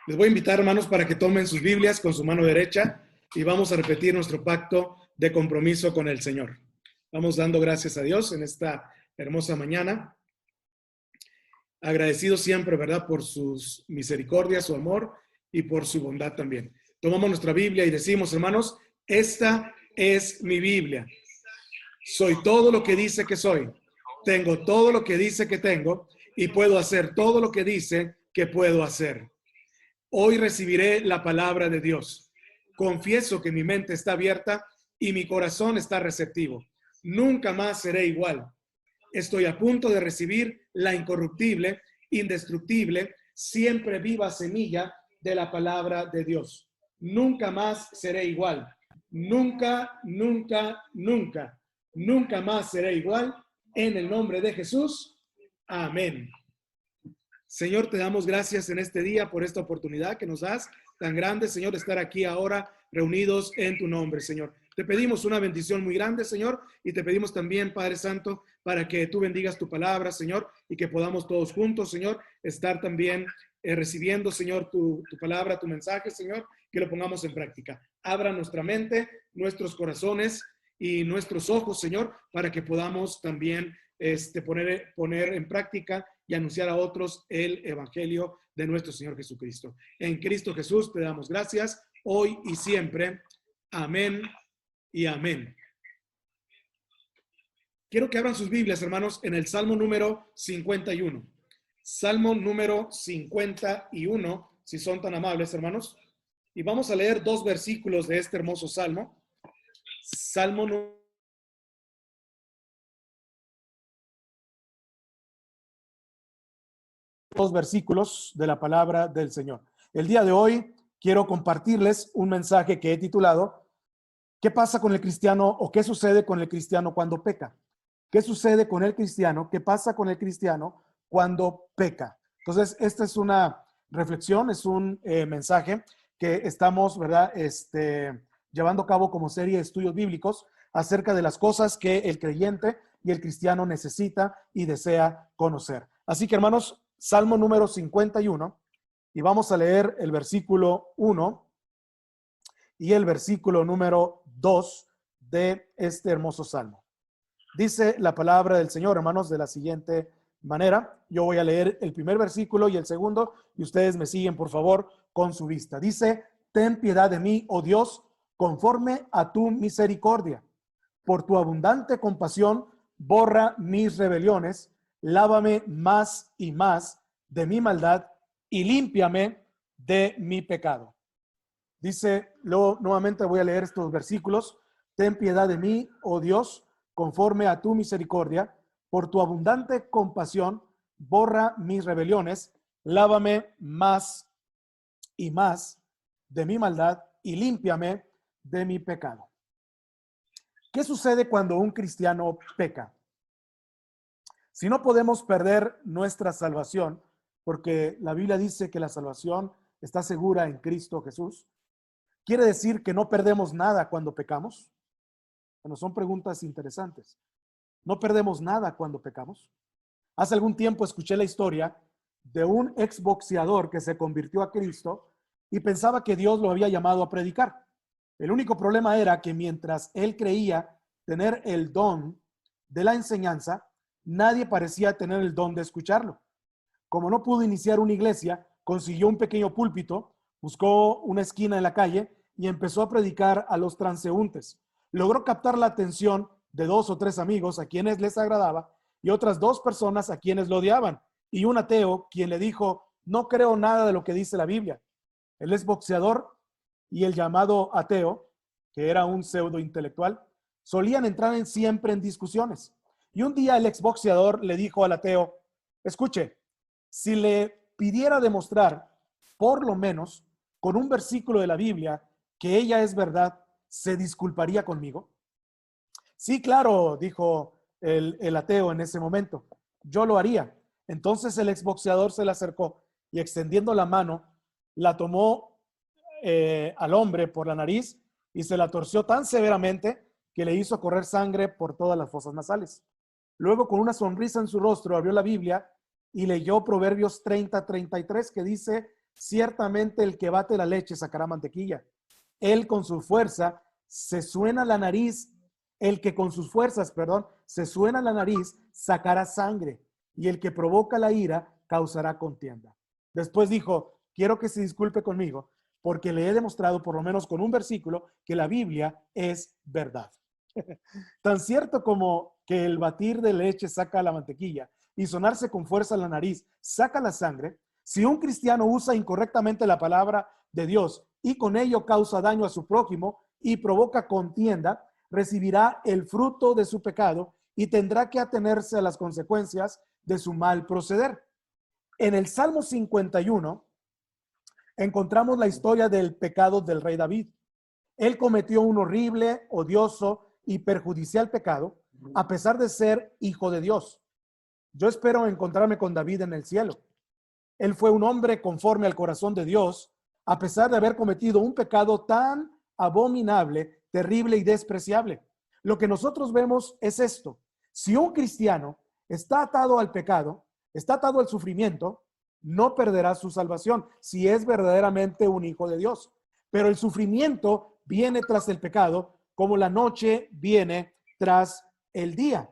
Les voy a invitar, hermanos, para que tomen sus Biblias con su mano derecha y vamos a repetir nuestro pacto de compromiso con el Señor. Vamos dando gracias a Dios en esta hermosa mañana. Agradecido siempre, ¿verdad?, por sus misericordias, su amor y por su bondad también. Tomamos nuestra Biblia y decimos, hermanos, esta es mi Biblia. Soy todo lo que dice que soy. Tengo todo lo que dice que tengo y puedo hacer todo lo que dice que puedo hacer. Hoy recibiré la palabra de Dios. Confieso que mi mente está abierta y mi corazón está receptivo. Nunca más seré igual. Estoy a punto de recibir la incorruptible, indestructible, siempre viva semilla de la palabra de Dios. Nunca más seré igual. Nunca, nunca, nunca. Nunca más seré igual. En el nombre de Jesús. Amén. Señor, te damos gracias en este día por esta oportunidad que nos das tan grande, Señor, de estar aquí ahora reunidos en tu nombre, Señor. Te pedimos una bendición muy grande, Señor, y te pedimos también, Padre Santo, para que tú bendigas tu palabra, Señor, y que podamos todos juntos, Señor, estar también recibiendo, Señor, tu palabra, tu mensaje, Señor, que lo pongamos en práctica. Abra nuestra mente, nuestros corazones y nuestros ojos, Señor, para que podamos también poner en práctica y anunciar a otros el evangelio de nuestro Señor Jesucristo. En Cristo Jesús te damos gracias hoy y siempre. Amén y amén. Quiero que abran sus Biblias, hermanos, en el Salmo número 51. Salmo número 51, si son tan amables, hermanos. Y vamos a leer dos versículos de este hermoso salmo. Salmo número dos versículos de la palabra del Señor. El día de hoy quiero compartirles un mensaje que he titulado ¿qué pasa con el cristiano o qué sucede con el cristiano cuando peca? ¿Qué sucede con el cristiano? ¿Qué pasa con el cristiano cuando peca? Entonces, esta es una reflexión, es un mensaje que estamos, ¿verdad?, llevando a cabo como serie de estudios bíblicos acerca de las cosas que el creyente y el cristiano necesita y desea conocer. Así que, hermanos, Salmo número 51, y vamos a leer el versículo 1 y el versículo número 2 de este hermoso salmo. Dice la palabra del Señor, hermanos, de la siguiente manera. Yo voy a leer el primer versículo y el segundo, y ustedes me siguen, por favor, con su vista. Dice, ten piedad de mí, oh Dios, conforme a tu misericordia. Por tu abundante compasión, borra mis rebeliones, lávame más y más de mi maldad y límpiame de mi pecado. Dice, luego nuevamente voy a leer estos versículos. Ten piedad de mí, oh Dios, conforme a tu misericordia, por tu abundante compasión, borra mis rebeliones, lávame más y más de mi maldad y límpiame de mi pecado. ¿Qué sucede cuando un cristiano peca? Si no podemos perder nuestra salvación, porque la Biblia dice que la salvación está segura en Cristo Jesús, ¿quiere decir que no perdemos nada cuando pecamos? Bueno, son preguntas interesantes. ¿No perdemos nada cuando pecamos? Hace algún tiempo escuché la historia de un exboxeador que se convirtió a Cristo y pensaba que Dios lo había llamado a predicar. El único problema era que mientras él creía tener el don de la enseñanza, nadie parecía tener el don de escucharlo. Como no pudo iniciar una iglesia, consiguió un pequeño púlpito, buscó una esquina en la calle y empezó a predicar a los transeúntes. Logró captar la atención de 2 o 3 amigos a quienes les agradaba y otras 2 personas a quienes lo odiaban, y un ateo quien le dijo, no creo nada de lo que dice la Biblia. El exboxeador y el llamado ateo, que era un pseudo intelectual, solían entrar siempre en discusiones. Y un día el exboxeador le dijo al ateo, escuche, si le pidiera demostrar, por lo menos, con un versículo de la Biblia, que ella es verdad, ¿se disculparía conmigo? Sí, claro, dijo el ateo en ese momento. Yo lo haría. Entonces el exboxeador se le acercó y extendiendo la mano, la tomó al hombre por la nariz y se la torció tan severamente que le hizo correr sangre por todas las fosas nasales. Luego, con una sonrisa en su rostro, abrió la Biblia y leyó Proverbios 30:33, que dice, ciertamente el que bate la leche sacará mantequilla. Él con su fuerza se suena la nariz, el que con sus fuerzas, perdón, se suena la nariz sacará sangre, y el que provoca la ira causará contienda. Después dijo, quiero que se disculpe conmigo, porque le he demostrado, por lo menos con un versículo, que la Biblia es verdad. Tan cierto como que el batir de leche saca la mantequilla y sonarse con fuerza la nariz saca la sangre, si un cristiano usa incorrectamente la palabra de Dios y con ello causa daño a su prójimo y provoca contienda, recibirá el fruto de su pecado y tendrá que atenerse a las consecuencias de su mal proceder. En el Salmo 51 encontramos la historia del pecado del rey David. Él cometió un horrible, odioso y perjudicial pecado, a pesar de ser hijo de Dios. Yo espero encontrarme con David en el cielo. Él fue un hombre conforme al corazón de Dios, a pesar de haber cometido un pecado tan abominable, terrible y despreciable. Lo que nosotros vemos es esto. Si un cristiano está atado al pecado, está atado al sufrimiento, no perderá su salvación si es verdaderamente un hijo de Dios. Pero el sufrimiento viene tras el pecado, como la noche viene tras el día.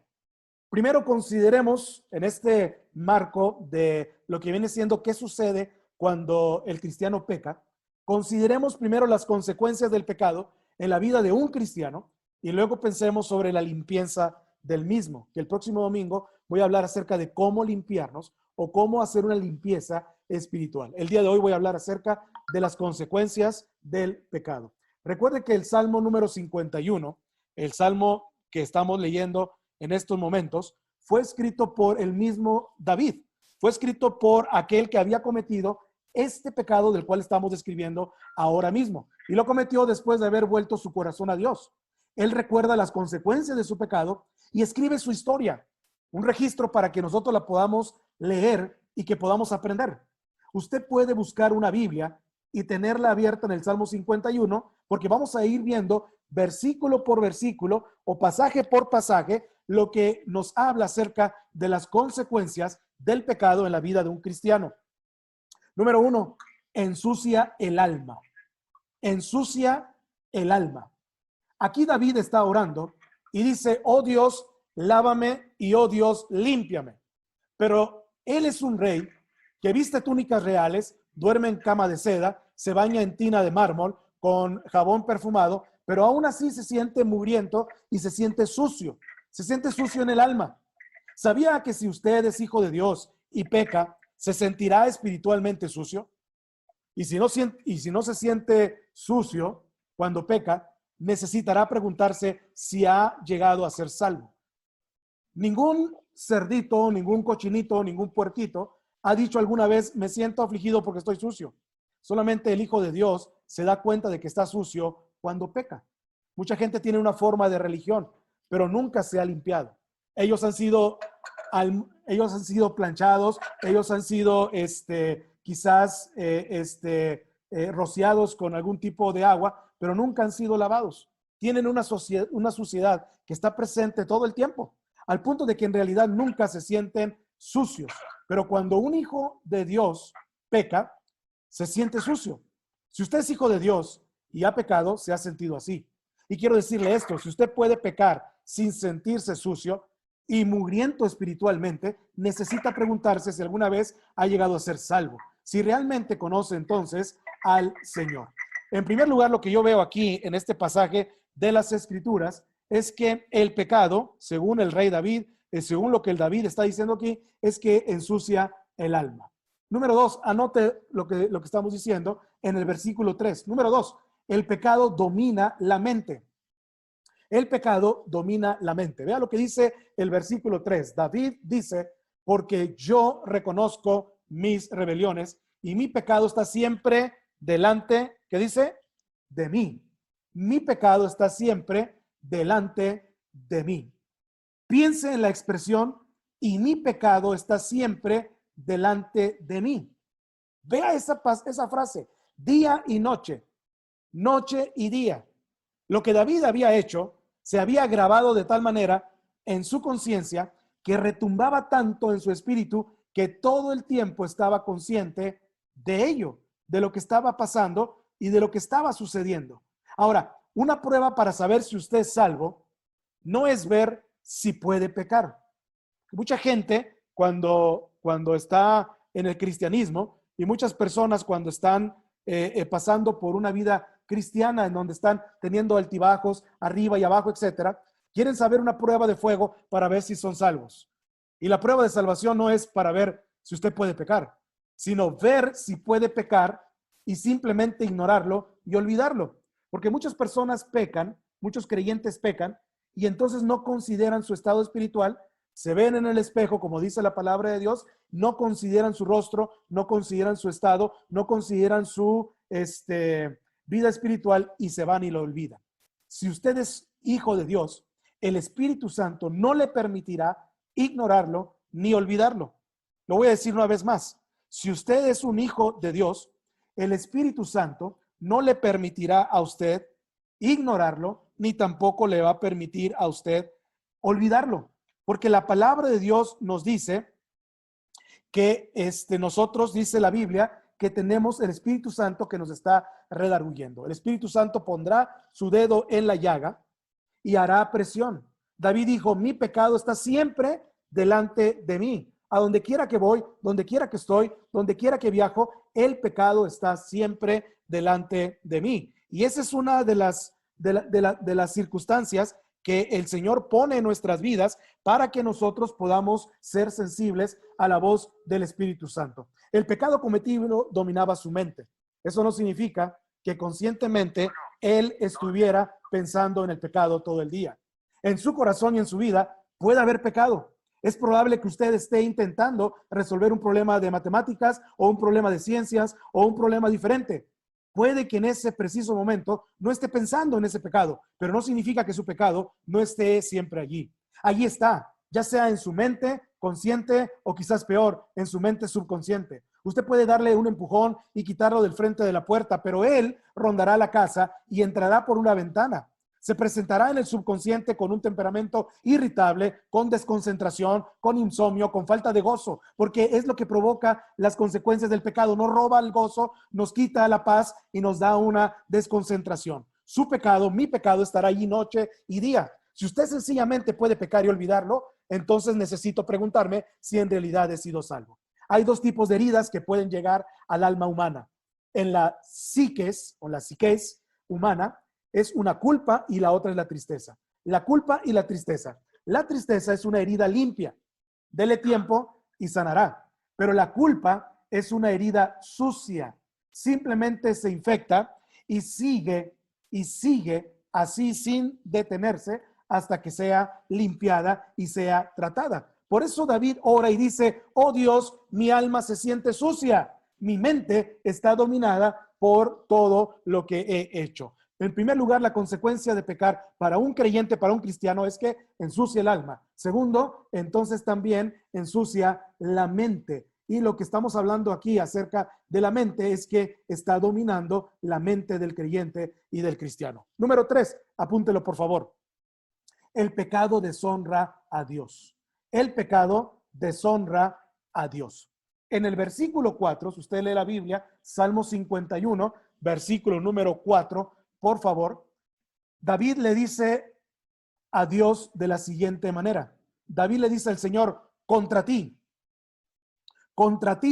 Primero consideremos en este marco de lo que viene siendo qué sucede cuando el cristiano peca. Consideremos primero las consecuencias del pecado en la vida de un cristiano y luego pensemos sobre la limpieza del mismo, que el próximo domingo voy a hablar acerca de cómo limpiarnos o cómo hacer una limpieza espiritual. El día de hoy voy a hablar acerca de las consecuencias del pecado. Recuerde que el Salmo número 51, el Salmo que estamos leyendo en estos momentos, fue escrito por el mismo David. Fue escrito por aquel que había cometido este pecado del cual estamos describiendo ahora mismo. Y lo cometió después de haber vuelto su corazón a Dios. Él recuerda las consecuencias de su pecado y escribe su historia. Un registro para que nosotros la podamos leer y que podamos aprender. Usted puede buscar una Biblia y tenerla abierta en el Salmo 51, porque vamos a ir viendo versículo por versículo o pasaje por pasaje lo que nos habla acerca de las consecuencias del pecado en la vida de un cristiano. Número 1, ensucia el alma. Ensucia el alma. Aquí David está orando y dice, oh Dios, lávame y oh Dios, límpiame. Pero él es un rey que viste túnicas reales, duerme en cama de seda, se baña en tina de mármol con jabón perfumado, pero aún así se siente mugriento y se siente sucio en el alma. ¿Sabía que si usted es hijo de Dios y peca, se sentirá espiritualmente sucio? Y si no se siente sucio cuando peca, necesitará preguntarse si ha llegado a ser salvo. Ningún cerdito, ningún cochinito, ningún puerquito ha dicho alguna vez, me siento afligido porque estoy sucio. Solamente el Hijo de Dios se da cuenta de que está sucio cuando peca. Mucha gente tiene una forma de religión, pero nunca se ha limpiado. Ellos han sido planchados, ellos han sido quizás rociados con algún tipo de agua, pero nunca han sido lavados. Tienen una suciedad que está presente todo el tiempo, al punto de que en realidad nunca se sienten sucios. Pero cuando un hijo de Dios peca, se siente sucio. Si usted es hijo de Dios y ha pecado, se ha sentido así. Y quiero decirle esto, si usted puede pecar sin sentirse sucio y mugriento espiritualmente, necesita preguntarse si alguna vez ha llegado a ser salvo. Si realmente conoce entonces al Señor. En primer lugar, lo que yo veo aquí en este pasaje de las Escrituras es que el pecado, según el rey David, según lo que el David está diciendo aquí, es que ensucia el alma. Número 2, anote lo que estamos diciendo en el versículo 3. Número 2, el pecado domina la mente. El pecado domina la mente. Vea lo que dice el versículo 3. David dice, porque yo reconozco mis rebeliones y mi pecado está siempre delante, ¿qué dice? De mí. Mi pecado está siempre delante de mí. Piense en la expresión, y mi pecado está siempre delante de mí. Vea esa frase, día y noche, noche y día. Lo que David había hecho se había grabado de tal manera en su conciencia que retumbaba tanto en su espíritu que todo el tiempo estaba consciente de ello. de lo que estaba pasando y de lo que estaba sucediendo. Ahora, una prueba para saber si usted es salvo no es ver si puede pecar. Mucha gente cuando está en el cristianismo y muchas personas cuando están pasando por una vida cristiana en donde están teniendo altibajos arriba y abajo, etcétera, quieren saber una prueba de fuego para ver si son salvos. Y la prueba de salvación no es para ver si usted puede pecar, sino ver si puede pecar y simplemente ignorarlo y olvidarlo. Porque muchas personas pecan, muchos creyentes pecan, y entonces no consideran su estado espiritual, se ven en el espejo, como dice la palabra de Dios, no consideran su rostro, no consideran su estado, no consideran su vida espiritual y se van y lo olvidan. Si usted es hijo de Dios, el Espíritu Santo no le permitirá ignorarlo ni olvidarlo. Lo voy a decir una vez más. Si usted es un hijo de Dios, el Espíritu Santo no le permitirá a usted ignorarlo, ni tampoco le va a permitir a usted olvidarlo. Porque la palabra de Dios nos dice que nosotros, dice la Biblia, que tenemos el Espíritu Santo que nos está redarguyendo. El Espíritu Santo pondrá su dedo en la llaga y hará presión. David dijo, mi pecado está siempre delante de mí. A donde quiera que voy, donde quiera que estoy, donde quiera que viajo, el pecado está siempre delante de mí. Y esa es una de las circunstancias que el Señor pone en nuestras vidas para que nosotros podamos ser sensibles a la voz del Espíritu Santo. El pecado cometido dominaba su mente. Eso no significa que conscientemente él estuviera pensando en el pecado todo el día. En su corazón y en su vida puede haber pecado. Es probable que usted esté intentando resolver un problema de matemáticas o un problema de ciencias o un problema diferente. Puede que en ese preciso momento no esté pensando en ese pecado, pero no significa que su pecado no esté siempre allí. Allí está, ya sea en su mente consciente o quizás peor, en su mente subconsciente. Usted puede darle un empujón y quitarlo del frente de la puerta, pero él rondará la casa y entrará por una ventana. Se presentará en el subconsciente con un temperamento irritable, con desconcentración, con insomnio, con falta de gozo, porque es lo que provoca las consecuencias del pecado. Nos roba el gozo, nos quita la paz y nos da una desconcentración. Su pecado, mi pecado, estará allí noche y día. Si usted sencillamente puede pecar y olvidarlo, entonces necesito preguntarme si en realidad he sido salvo. Hay dos tipos de heridas que pueden llegar al alma humana. En la psiques o la psiques humana, es una culpa y la otra es la tristeza. La culpa y la tristeza. La tristeza es una herida limpia. Dele tiempo y sanará. Pero la culpa es una herida sucia. Simplemente se infecta y sigue así sin detenerse hasta que sea limpiada y sea tratada. Por eso David ora y dice, oh Dios, mi alma se siente sucia. Mi mente está dominada por todo lo que he hecho. En primer lugar, la consecuencia de pecar para un creyente, para un cristiano, es que ensucia el alma. Segundo, entonces también ensucia la mente. Y lo que estamos hablando aquí acerca de la mente es que está dominando la mente del creyente y del cristiano. Número 3, apúntelo por favor. El pecado deshonra a Dios. El pecado deshonra a Dios. En el versículo 4, si usted lee la Biblia, Salmo 51, versículo número 4, por favor, David le dice a Dios de la siguiente manera. David le dice al Señor, contra ti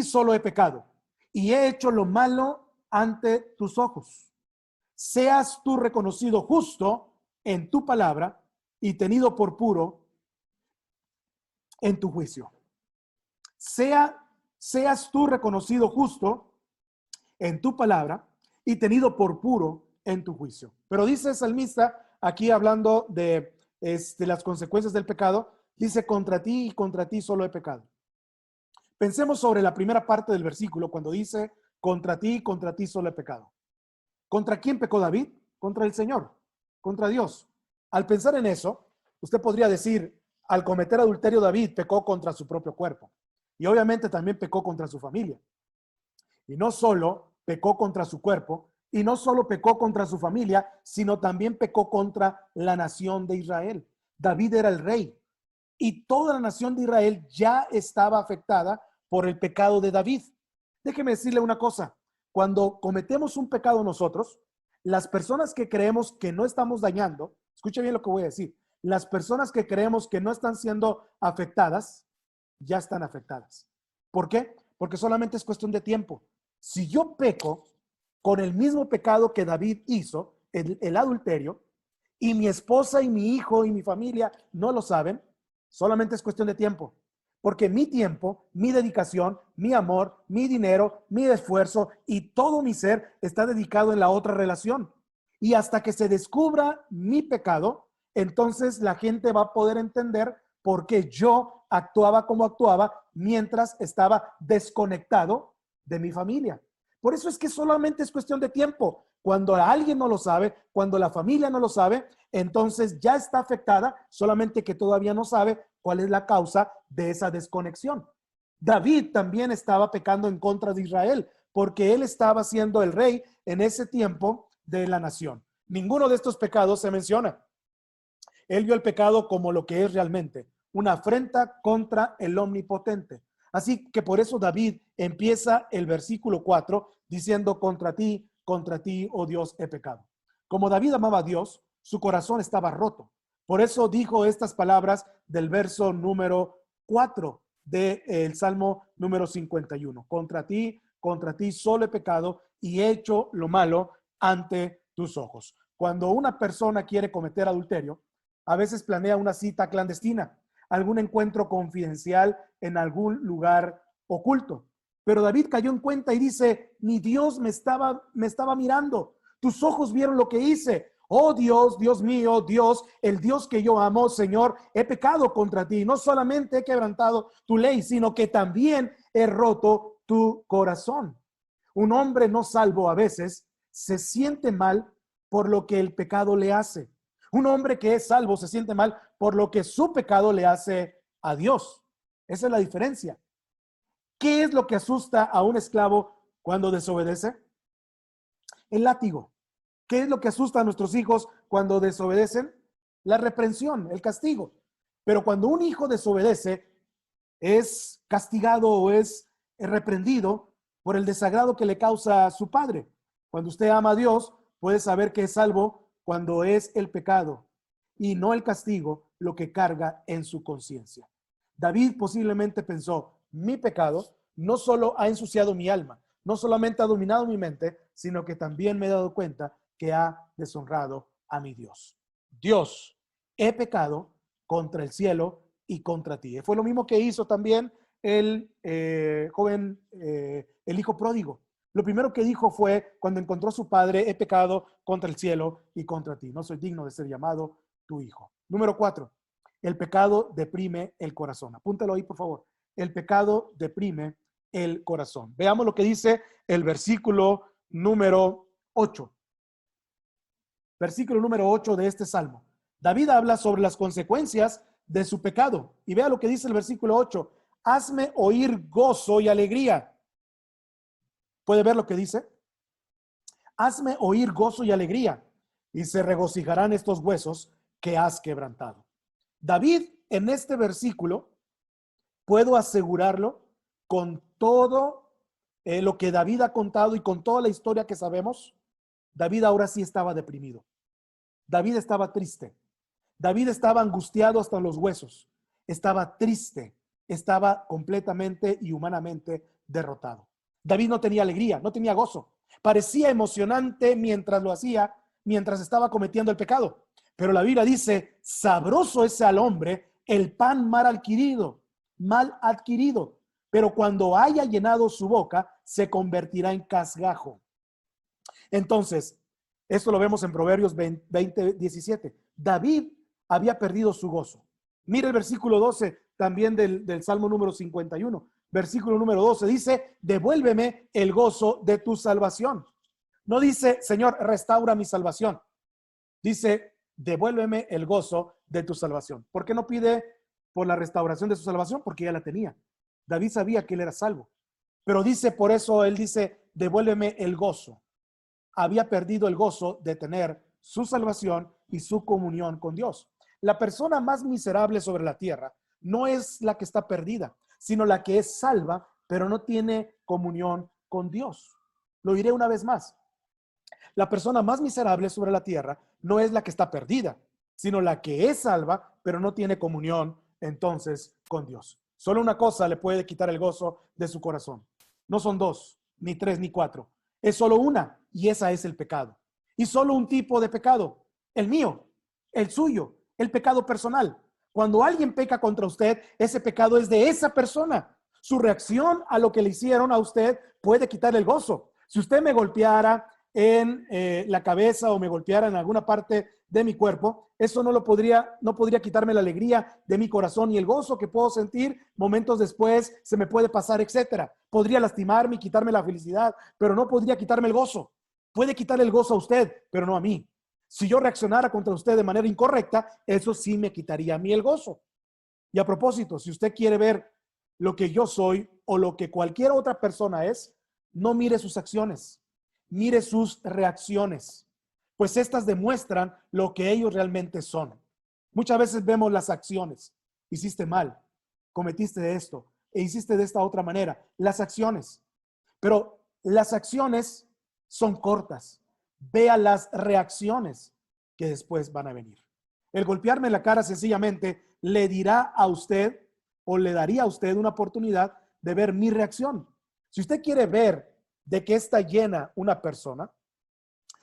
solo he pecado y he hecho lo malo ante tus ojos. Seas tú reconocido justo en tu palabra y tenido por puro en tu juicio. Seas tú reconocido justo en tu palabra y tenido por puro en tu juicio. Pero dice el salmista, aquí hablando de las consecuencias del pecado, dice contra ti y contra ti solo he pecado. Pensemos sobre la primera parte del versículo cuando dice contra ti y contra ti solo he pecado. ¿Contra quién pecó David? Contra el Señor, contra Dios. Al pensar en eso, usted podría decir, al cometer adulterio David pecó contra su propio cuerpo y obviamente también pecó contra su familia. Y no solo pecó contra su cuerpo, y no solo pecó contra su familia, sino también pecó contra la nación de Israel. David era el rey y toda la nación de Israel ya estaba afectada por el pecado de David. Déjeme decirle una cosa, Cuando cometemos un pecado nosotros, las personas que creemos que no estamos dañando, escuche bien lo que voy a decir, las personas que creemos que no están siendo afectadas, ya están afectadas. ¿Por qué? Porque solamente es cuestión de tiempo. Si yo peco con el mismo pecado que David hizo, el adulterio, y mi esposa y mi hijo y mi familia no lo saben, solamente es cuestión de tiempo. Porque mi tiempo, mi dedicación, mi amor, mi dinero, mi esfuerzo y todo mi ser está dedicado en la otra relación. Y hasta que se descubra mi pecado, entonces la gente va a poder entender por qué yo actuaba como actuaba mientras estaba desconectado de mi familia. Por eso es que solamente es cuestión de tiempo. Cuando alguien no lo sabe, cuando la familia no lo sabe, entonces ya está afectada, solamente que todavía no sabe cuál es la causa de esa desconexión. David también estaba pecando en contra de Israel, porque él estaba siendo el rey en ese tiempo de la nación. Ninguno de estos pecados se menciona. Él vio el pecado como lo que es realmente, una afrenta contra el omnipotente. Así que por eso David empieza el versículo 4 diciendo, contra ti, oh Dios, he pecado. Como David amaba a Dios, su corazón estaba roto. Por eso dijo estas palabras del verso número 4 del Salmo número 51. Contra ti solo he pecado y he hecho lo malo ante tus ojos. Cuando una persona quiere cometer adulterio, a veces planea una cita clandestina, algún encuentro confidencial en algún lugar oculto. Pero David cayó en cuenta y dice, ni Dios me estaba mirando. Tus ojos vieron lo que hice. Oh Dios, Dios mío, Dios, el Dios que yo amo, Señor, he pecado contra ti. No solamente he quebrantado tu ley, sino que también he roto tu corazón. Un hombre no salvo a veces se siente mal por lo que el pecado le hace. Un hombre que es salvo se siente mal por lo que su pecado le hace a Dios. Esa es la diferencia. ¿Qué es lo que asusta a un esclavo cuando desobedece? El látigo. ¿Qué es lo que asusta a nuestros hijos cuando desobedecen? La reprensión, el castigo. Pero cuando un hijo desobedece, es castigado o es reprendido por el desagrado que le causa a su padre. Cuando usted ama a Dios, puede saber que es salvo cuando es el pecado y no el castigo lo que carga en su conciencia. David posiblemente pensó, mi pecado no solo ha ensuciado mi alma, no solamente ha dominado mi mente, sino que también me he dado cuenta que ha deshonrado a mi Dios. Dios, he pecado contra el cielo y contra ti. Fue lo mismo que hizo también el joven, el hijo pródigo. Lo primero que dijo fue, cuando encontró a su padre, he pecado contra el cielo y contra ti. No soy digno de ser llamado tu hijo. Número 4, el pecado deprime el corazón. Apúntalo ahí, por favor. El pecado deprime el corazón. Veamos lo que dice el versículo número 8. Versículo número 8 de este salmo. David habla sobre las consecuencias de su pecado. Y vea lo que dice el versículo 8. Hazme oír gozo y alegría. ¿Puede ver lo que dice? Hazme oír gozo y alegría, y se regocijarán estos huesos que has quebrantado. David, en este versículo, puedo asegurarlo con todo lo que David ha contado y con toda la historia que sabemos, David ahora sí estaba deprimido. David estaba triste. David estaba angustiado hasta los huesos. Estaba triste. Estaba completamente y humanamente derrotado. David no tenía alegría, no tenía gozo. Parecía emocionante mientras lo hacía, mientras estaba cometiendo el pecado. Pero la Biblia dice, sabroso es al hombre el pan mal adquirido. Pero cuando haya llenado su boca, se convertirá en casgajo. Entonces, esto lo vemos en Proverbios 20:17. David había perdido su gozo. Mira el versículo 12 también del Salmo número 51. Versículo número 12 dice, devuélveme el gozo de tu salvación. No dice, Señor, restaura mi salvación. Dice, devuélveme el gozo de tu salvación. ¿Por qué no pide por la restauración de su salvación? Porque ya la tenía. David sabía que él era salvo. Pero dice, por eso él dice, devuélveme el gozo. Había perdido el gozo de tener su salvación y su comunión con Dios. La persona más miserable sobre la tierra no es la que está perdida, sino la que es salva, pero no tiene comunión con Dios. Lo diré una vez más. La persona más miserable sobre la tierra no es la que está perdida, sino la que es salva, pero no tiene comunión entonces con Dios. Solo una cosa le puede quitar el gozo de su corazón. No son dos, ni tres, ni cuatro. Es solo una, y esa es el pecado. Y solo un tipo de pecado, el mío, el suyo, el pecado personal. Cuando alguien peca contra usted, ese pecado es de esa persona. Su reacción a lo que le hicieron a usted puede quitar el gozo. Si usted me golpeara en la cabeza o me golpeara en alguna parte de mi cuerpo, eso no podría quitarme la alegría de mi corazón y el gozo que puedo sentir momentos después se me puede pasar, etcétera. Podría lastimarme y quitarme la felicidad, pero no podría quitarme el gozo. Puede quitarle el gozo a usted, pero no a mí. Si yo reaccionara contra usted de manera incorrecta, eso sí me quitaría a mí el gozo. Y a propósito, si usted quiere ver lo que yo soy o lo que cualquier otra persona es, no mire sus acciones, mire sus reacciones, pues estas demuestran lo que ellos realmente son. Muchas veces vemos las acciones. Hiciste mal, cometiste esto e hiciste de esta otra manera. Las acciones. Pero las acciones son cortas. Vea las reacciones que después van a venir. El golpearme en la cara sencillamente le dirá a usted o le daría a usted una oportunidad de ver mi reacción. Si usted quiere ver de qué está llena una persona,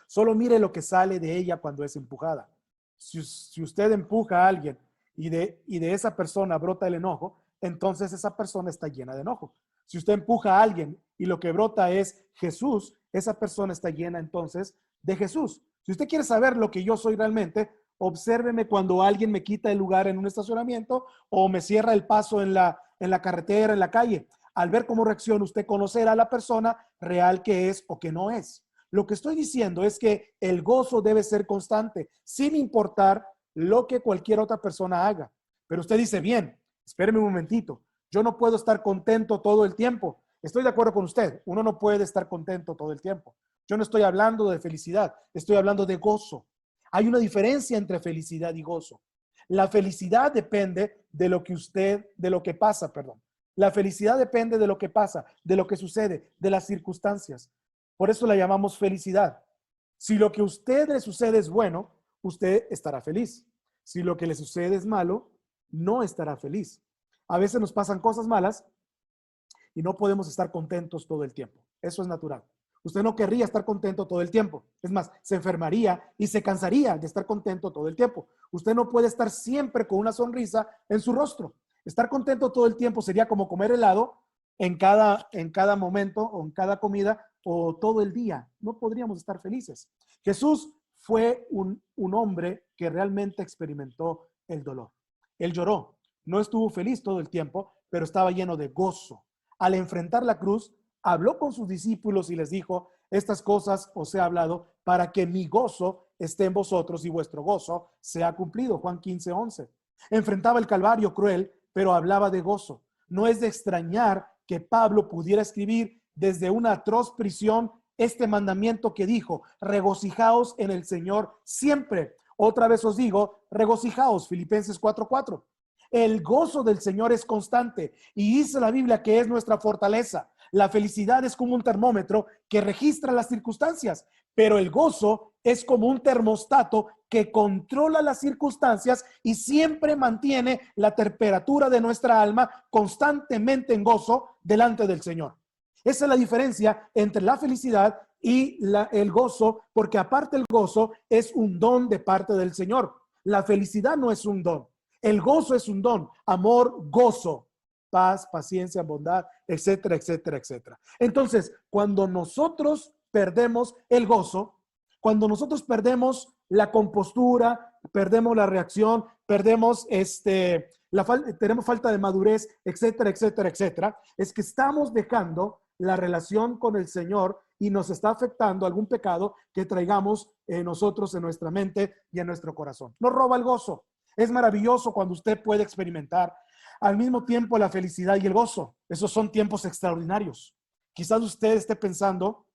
solo mire lo que sale de ella cuando es empujada. Si usted empuja a alguien y de esa persona brota el enojo, entonces esa persona está llena de enojo. Si usted empuja a alguien y lo que brota es Jesús, esa persona está llena entonces de Jesús. Si usted quiere saber lo que yo soy realmente, obsérveme cuando alguien me quita el lugar en un estacionamiento o me cierra el paso en la carretera, en la calle. Al ver cómo reacciona, usted conocerá a la persona real que es o que no es. Lo que estoy diciendo es que el gozo debe ser constante, sin importar lo que cualquier otra persona haga. Pero usted dice, bien, espéreme un momentito, yo no puedo estar contento todo el tiempo. Estoy de acuerdo con usted, uno no puede estar contento todo el tiempo. Yo no estoy hablando de felicidad, estoy hablando de gozo. Hay una diferencia entre felicidad y gozo. La felicidad depende de lo que pasa, perdón. La felicidad depende de lo que pasa, de lo que sucede, de las circunstancias. Por eso la llamamos felicidad. Si lo que a usted le sucede es bueno, usted estará feliz. Si lo que le sucede es malo, no estará feliz. A veces nos pasan cosas malas y no podemos estar contentos todo el tiempo. Eso es natural. Usted no querría estar contento todo el tiempo. Es más, se enfermaría y se cansaría de estar contento todo el tiempo. Usted no puede estar siempre con una sonrisa en su rostro. Estar contento todo el tiempo sería como comer helado en cada momento o en cada comida o todo el día. No podríamos estar felices. Jesús fue un hombre que realmente experimentó el dolor. Él lloró. No estuvo feliz todo el tiempo, pero estaba lleno de gozo. Al enfrentar la cruz, habló con sus discípulos y les dijo, estas cosas os he hablado para que mi gozo esté en vosotros y vuestro gozo sea cumplido. Juan 15:11. Enfrentaba el calvario cruel, pero hablaba de gozo. No es de extrañar que Pablo pudiera escribir desde una atroz prisión este mandamiento que dijo, regocijaos en el Señor siempre. Otra vez os digo, regocijaos, Filipenses 4:4. El gozo del Señor es constante y dice la Biblia que es nuestra fortaleza. La felicidad es como un termómetro que registra las circunstancias, pero el gozo es como un termostato que controla las circunstancias y siempre mantiene la temperatura de nuestra alma constantemente en gozo delante del Señor. Esa es la diferencia entre la felicidad y el gozo, porque aparte el gozo es un don de parte del Señor. La felicidad no es un don. El gozo es un don, amor, gozo, paz, paciencia, bondad, etcétera, etcétera, etcétera. Entonces, cuando nosotros perdemos el gozo, cuando nosotros perdemos la compostura, perdemos la reacción, perdemos tenemos falta de madurez, etcétera, etcétera, etcétera, es que estamos dejando la relación con el Señor y nos está afectando algún pecado que traigamos nosotros en nuestra mente y en nuestro corazón. Nos roba el gozo. Es maravilloso cuando usted puede experimentar al mismo tiempo la felicidad y el gozo. Esos son tiempos extraordinarios. Quizás usted esté pensando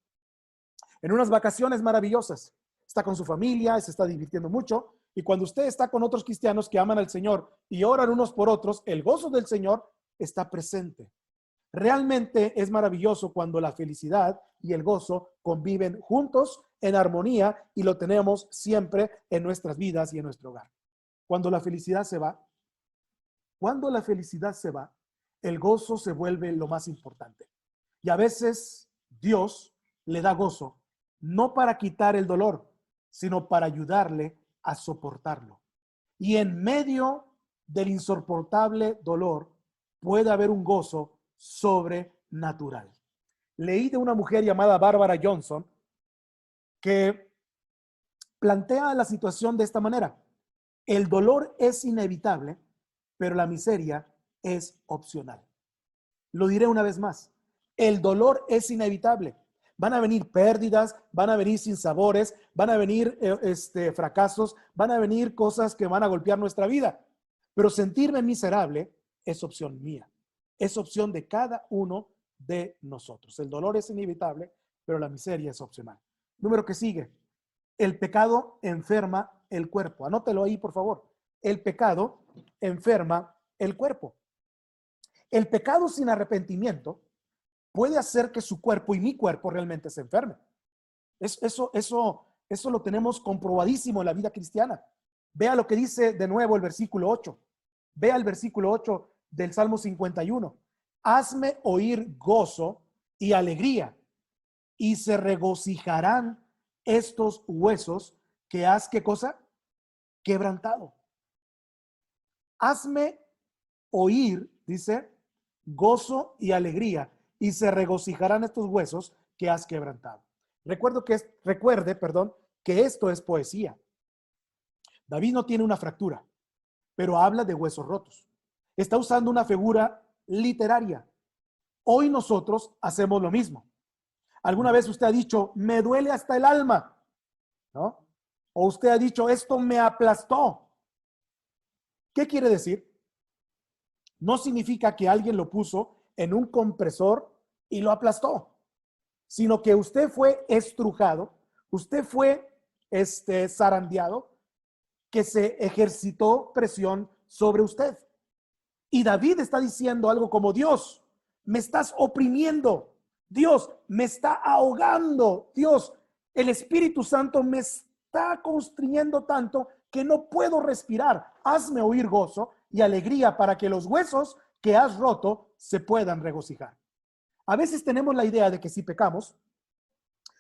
en unas vacaciones maravillosas. Está con su familia, se está divirtiendo mucho. Y cuando usted está con otros cristianos que aman al Señor y oran unos por otros, el gozo del Señor está presente. Realmente es maravilloso cuando la felicidad y el gozo conviven juntos en armonía y lo tenemos siempre en nuestras vidas y en nuestro hogar. Cuando la felicidad se va, cuando la felicidad se va, el gozo se vuelve lo más importante. Y a veces Dios le da gozo, no para quitar el dolor, sino para ayudarle a soportarlo. Y en medio del insoportable dolor puede haber un gozo sobrenatural. Leí de una mujer llamada Barbara Johnson que plantea la situación de esta manera. El dolor es inevitable, pero la miseria es opcional. Lo diré una vez más. El dolor es inevitable. Van a venir pérdidas, van a venir sinsabores, van a venir fracasos, van a venir cosas que van a golpear nuestra vida. Pero sentirme miserable es opción mía. Es opción de cada uno de nosotros. El dolor es inevitable, pero la miseria es opcional. Número que sigue. El pecado enferma el cuerpo. Anótelo ahí, por favor. El pecado enferma el cuerpo. El pecado sin arrepentimiento puede hacer que su cuerpo y mi cuerpo realmente se enfermen. Eso lo tenemos comprobadísimo en la vida cristiana. Vea lo que dice de nuevo el versículo 8. Vea el versículo 8 del Salmo 51. Hazme oír gozo y alegría, y se regocijarán estos huesos que has, ¿qué cosa? Quebrantado. Hazme oír, dice, gozo y alegría, y se regocijarán estos huesos que has quebrantado. Recuerde, que esto es poesía. David no tiene una fractura, pero habla de huesos rotos. Está usando una figura literaria. Hoy nosotros hacemos lo mismo. ¿Alguna vez usted ha dicho, me duele hasta el alma? ¿No? O usted ha dicho, esto me aplastó. ¿Qué quiere decir? No significa que alguien lo puso en un compresor y lo aplastó, sino que usted fue estrujado, usted fue zarandeado, que se ejercitó presión sobre usted. Y David está diciendo algo como, Dios, me estás oprimiendo, Dios, me está ahogando, Dios, el Espíritu Santo me está constriñendo tanto que no puedo respirar. Hazme oír gozo y alegría para que los huesos que has roto se puedan regocijar. A veces tenemos la idea de que si pecamos,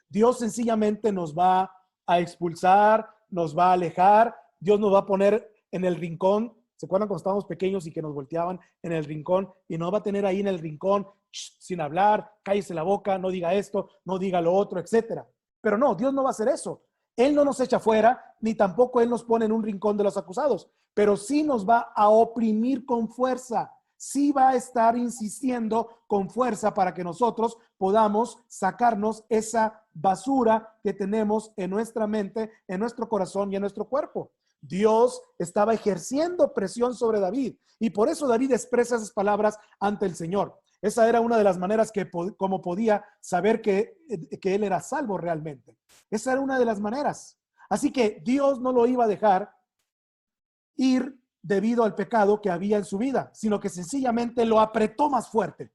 Dios sencillamente nos va a expulsar, nos va a alejar, Dios nos va a poner en el rincón. ¿Se acuerdan cuando estábamos pequeños y que nos volteaban en el rincón y nos va a tener ahí en el rincón sin hablar, cállese la boca, no diga esto, no diga lo otro, etcétera? Pero no, Dios no va a hacer eso. Él no nos echa fuera, ni tampoco Él nos pone en un rincón de los acusados, pero sí nos va a oprimir con fuerza. Sí va a estar insistiendo con fuerza para que nosotros podamos sacarnos esa basura que tenemos en nuestra mente, en nuestro corazón y en nuestro cuerpo. Dios estaba ejerciendo presión sobre David y por eso David expresa esas palabras ante el Señor. Esa era una de las maneras como podía saber que él era salvo realmente. Esa era una de las maneras. Así que Dios no lo iba a dejar ir debido al pecado que había en su vida, sino que sencillamente lo apretó más fuerte.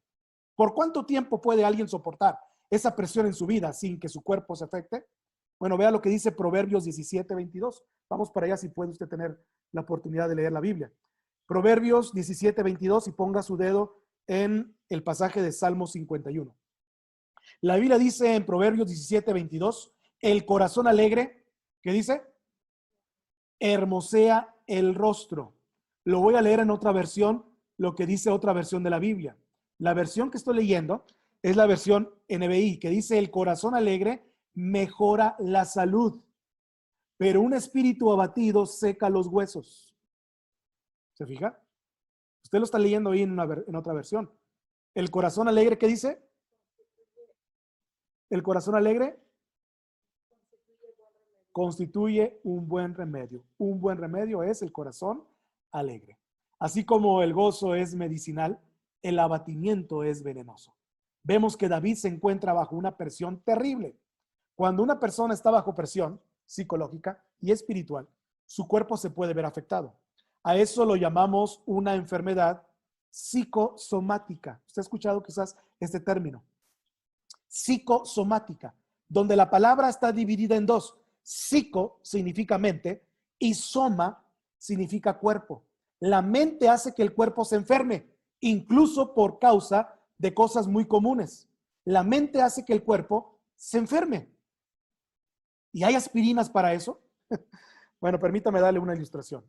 ¿Por cuánto tiempo puede alguien soportar esa presión en su vida sin que su cuerpo se afecte? Bueno, vea lo que dice Proverbios 17:22. Vamos para allá si puede usted tener la oportunidad de leer la Biblia. Proverbios 17:22 y ponga su dedo en el pasaje de Salmo 51. La Biblia dice en Proverbios 17:22, el corazón alegre, ¿qué dice? Hermosea el rostro. Lo voy a leer en otra versión, lo que dice otra versión de la Biblia. La versión que estoy leyendo es la versión NBI, que dice el corazón alegre mejora la salud, pero un espíritu abatido seca los huesos. ¿Se fija? Usted lo está leyendo ahí en otra versión. El corazón alegre, ¿qué dice? El corazón alegre constituye un buen remedio. Un buen remedio es el corazón alegre. Así como el gozo es medicinal, el abatimiento es venenoso. Vemos que David se encuentra bajo una presión terrible. Cuando una persona está bajo presión psicológica y espiritual, su cuerpo se puede ver afectado. A eso lo llamamos una enfermedad psicosomática. ¿Usted ha escuchado quizás este término? Psicosomática, donde la palabra está dividida en dos. Psico significa mente y soma significa cuerpo. La mente hace que el cuerpo se enferme, incluso por causa de cosas muy comunes. La mente hace que el cuerpo se enferme. ¿Y hay aspirinas para eso? Bueno, permítame darle una ilustración.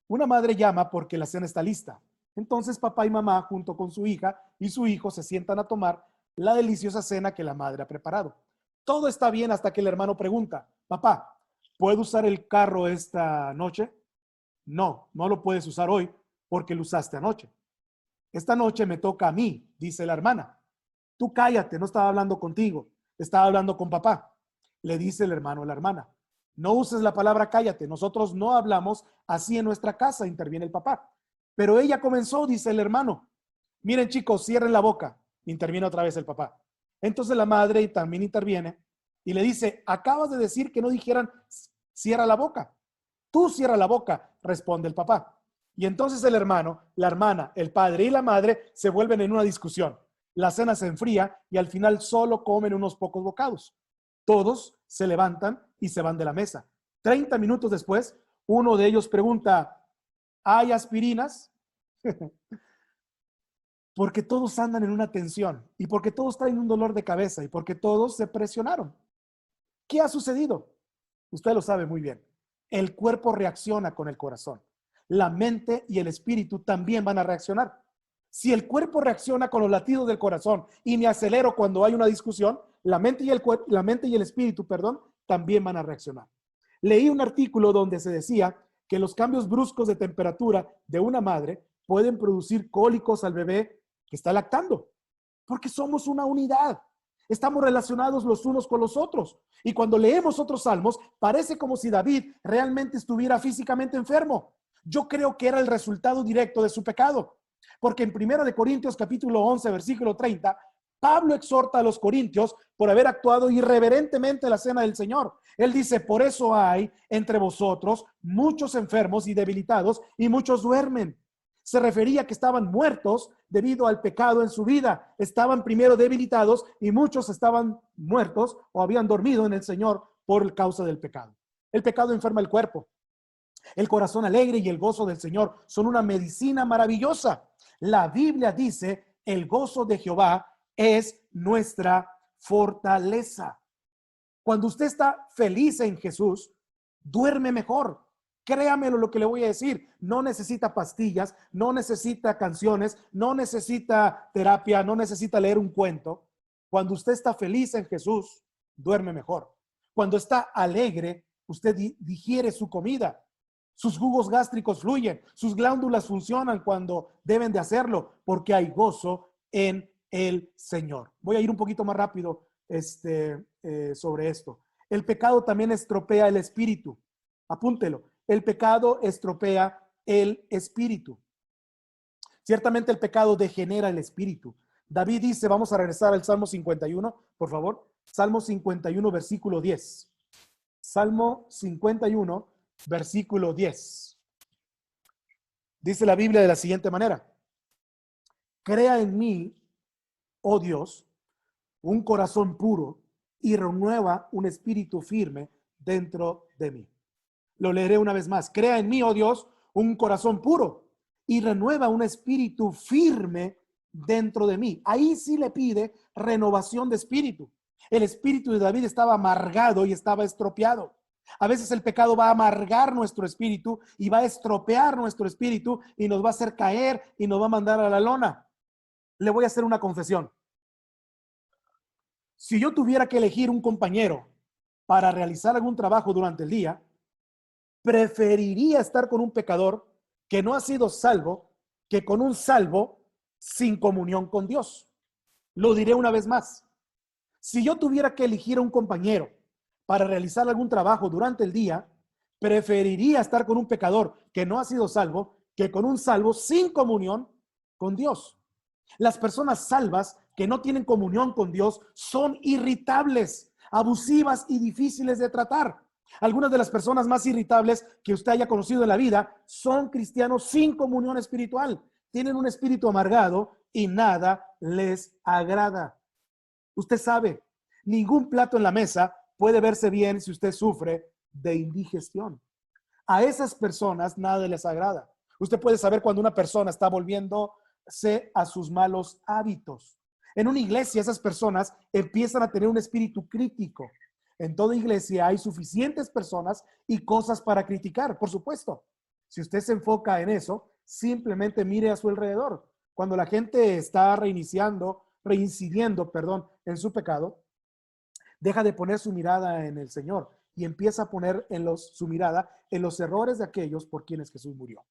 Una madre llama porque la cena está lista. Entonces papá y mamá, junto con su hija y su hijo, se sientan a tomar la deliciosa cena que la madre ha preparado. Todo está bien hasta que el hermano pregunta: papá, ¿puedo usar el carro esta noche? No, no lo puedes usar hoy porque lo usaste anoche. Esta noche me toca a mí, dice la hermana. Tú cállate, no estaba hablando contigo, estaba hablando con papá. Le dice el hermano a la hermana: no uses la palabra cállate, nosotros no hablamos así en nuestra casa, interviene el papá. Pero ella comenzó, dice el hermano. Miren chicos, cierren la boca, interviene otra vez el papá. Entonces la madre también interviene y le dice: acabas de decir que no dijeran cierra la boca. Tú cierra la boca, responde el papá. Y entonces el hermano, la hermana, el padre y la madre se vuelven en una discusión. La cena se enfría y al final solo comen unos pocos bocados. Todos se levantan y se van de la mesa. 30 minutos después, uno de ellos pregunta: ¿hay aspirinas? Porque todos andan en una tensión y porque todos traen un dolor de cabeza y porque todos se presionaron. ¿Qué ha sucedido? Usted lo sabe muy bien. El cuerpo reacciona con el corazón. La mente y el espíritu también van a reaccionar. Si el cuerpo reacciona con los latidos del corazón y me acelero cuando hay una discusión, la mente y el espíritu, también van a reaccionar. Leí un artículo donde se decía que los cambios bruscos de temperatura de una madre pueden producir cólicos al bebé que está lactando, porque somos una unidad. Estamos relacionados los unos con los otros. Y cuando leemos otros salmos, parece como si David realmente estuviera físicamente enfermo. Yo creo que era el resultado directo de su pecado. Porque en 1 Corintios capítulo 11, versículo 30, Pablo exhorta a los corintios por haber actuado irreverentemente en la cena del Señor. Él dice: por eso hay entre vosotros muchos enfermos y debilitados y muchos duermen. Se refería que estaban muertos debido al pecado en su vida. Estaban primero debilitados y muchos estaban muertos o habían dormido en el Señor por causa del pecado. El pecado enferma el cuerpo. El corazón alegre y el gozo del Señor son una medicina maravillosa. La Biblia dice: el gozo de Jehová es nuestra fortaleza. Cuando usted está feliz en Jesús, duerme mejor. Créamelo lo que le voy a decir. No necesita pastillas, no necesita canciones, no necesita terapia, no necesita leer un cuento. Cuando usted está feliz en Jesús, duerme mejor. Cuando está alegre, usted digiere su comida. Sus jugos gástricos fluyen, sus glándulas funcionan cuando deben de hacerlo, porque hay gozo en el Señor. Voy a ir un poquito más rápido sobre esto. El pecado también estropea el espíritu. Apúntelo. El pecado estropea el espíritu. Ciertamente el pecado degenera el espíritu. David dice, vamos a regresar al Salmo 51, por favor. Salmo 51, versículo 10. Salmo 51, versículo 10. Dice la Biblia de la siguiente manera: crea en mí, oh Dios, un corazón puro y renueva un espíritu firme dentro de mí. Lo leeré una vez más. Crea en mí, oh Dios, un corazón puro y renueva un espíritu firme dentro de mí. Ahí sí le pide renovación de espíritu. El espíritu de David estaba amargado y estaba estropeado. A veces el pecado va a amargar nuestro espíritu y va a estropear nuestro espíritu y nos va a hacer caer y nos va a mandar a la lona. Le voy a hacer una confesión. Si yo tuviera que elegir un compañero para realizar algún trabajo durante el día, preferiría estar con un pecador que no ha sido salvo que con un salvo sin comunión con Dios. Lo diré una vez más. Si yo tuviera que elegir a un compañero para realizar algún trabajo durante el día, preferiría estar con un pecador que no ha sido salvo que con un salvo sin comunión con Dios. Las personas salvas que no tienen comunión con Dios son irritables, abusivas y difíciles de tratar. Algunas de las personas más irritables que usted haya conocido en la vida son cristianos sin comunión espiritual. Tienen un espíritu amargado y nada les agrada. Usted sabe, ningún plato en la mesa puede verse bien si usted sufre de indigestión. A esas personas nada les agrada. Usted puede saber cuando una persona está volviéndose a sus malos hábitos. En una iglesia, esas personas empiezan a tener un espíritu crítico. En toda iglesia hay suficientes personas y cosas para criticar, por supuesto. Si usted se enfoca en eso, simplemente mire a su alrededor. Cuando la gente está reincidiendo, en su pecado, deja de poner su mirada en el Señor y empieza a poner su mirada en los errores de aquellos por quienes Jesús murió.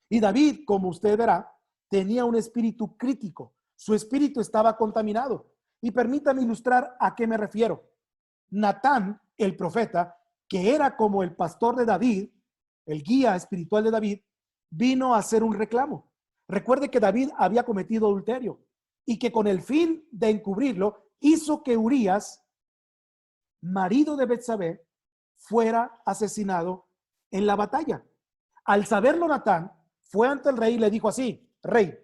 Y David, como usted verá, tenía un espíritu crítico. Su espíritu estaba contaminado. Y permítame ilustrar a qué me refiero. Natán, el profeta, que era como el pastor de David, el guía espiritual de David, vino a hacer un reclamo. Recuerde que David había cometido adulterio y que con el fin de encubrirlo, hizo que Urías, marido de Betsabé, fuera asesinado en la batalla. Al saberlo Natán, fue ante el rey y le dijo así: rey,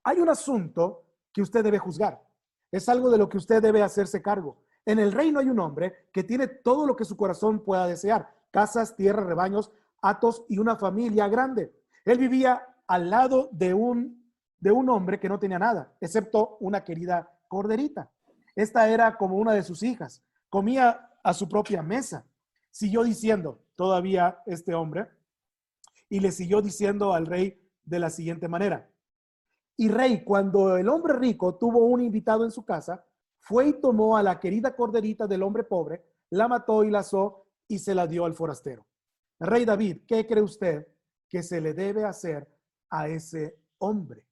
hay un asunto que usted debe juzgar. Es algo de lo que usted debe hacerse cargo. En el reino hay un hombre que tiene todo lo que su corazón pueda desear: casas, tierras, rebaños, hatos y una familia grande. Él vivía al lado de un hombre que no tenía nada, excepto una querida corderita. Esta era como una de sus hijas. Comía a su propia mesa. Siguió diciendo todavía este hombre, y le siguió diciendo al rey de la siguiente manera: y rey, cuando el hombre rico tuvo un invitado en su casa, fue y tomó a la querida corderita del hombre pobre, la mató y la asó y se la dio al forastero. Rey David, ¿qué cree usted que se le debe hacer a ese hombre?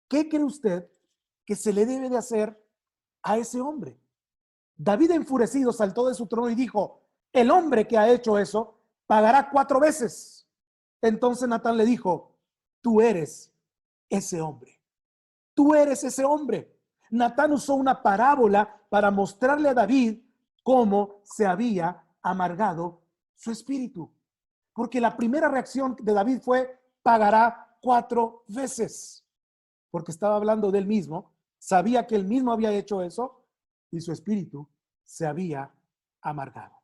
¿Qué cree usted que se le debe de hacer a ese hombre? David, enfurecido, saltó de su trono y dijo: el hombre que ha hecho eso pagará 4 veces. Entonces Natán le dijo: tú eres ese hombre. Tú eres ese hombre. Natán usó una parábola para mostrarle a David cómo se había amargado su espíritu. Porque la primera reacción de David fue: pagará 4 veces. Porque estaba hablando de él mismo, sabía que él mismo había hecho eso y su espíritu se había amargado.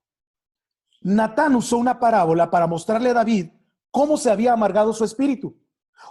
Natán usó una parábola para mostrarle a David cómo se había amargado su espíritu.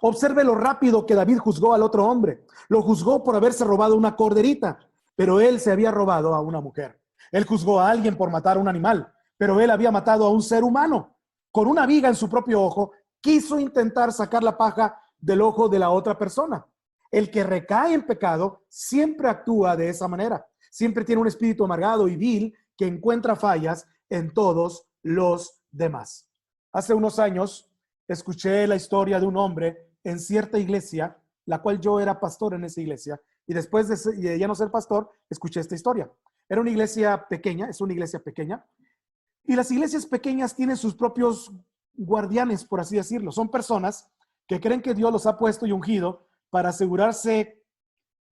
Observe lo rápido que David juzgó al otro hombre. Lo juzgó por haberse robado una corderita, pero él se había robado a una mujer. Él juzgó a alguien por matar a un animal, pero él había matado a un ser humano. Con una viga en su propio ojo, quiso intentar sacar la paja del ojo de la otra persona. El que recae en pecado siempre actúa de esa manera. Siempre tiene un espíritu amargado y vil que encuentra fallas en todos los demás. Hace unos años escuché la historia de un hombre en cierta iglesia, la cual yo era pastor en esa iglesia, y después de ya no ser pastor, escuché esta historia. Era una iglesia pequeña, es una iglesia pequeña, y las iglesias pequeñas tienen sus propios guardianes, por así decirlo. Son personas que creen que Dios los ha puesto y ungido para asegurarse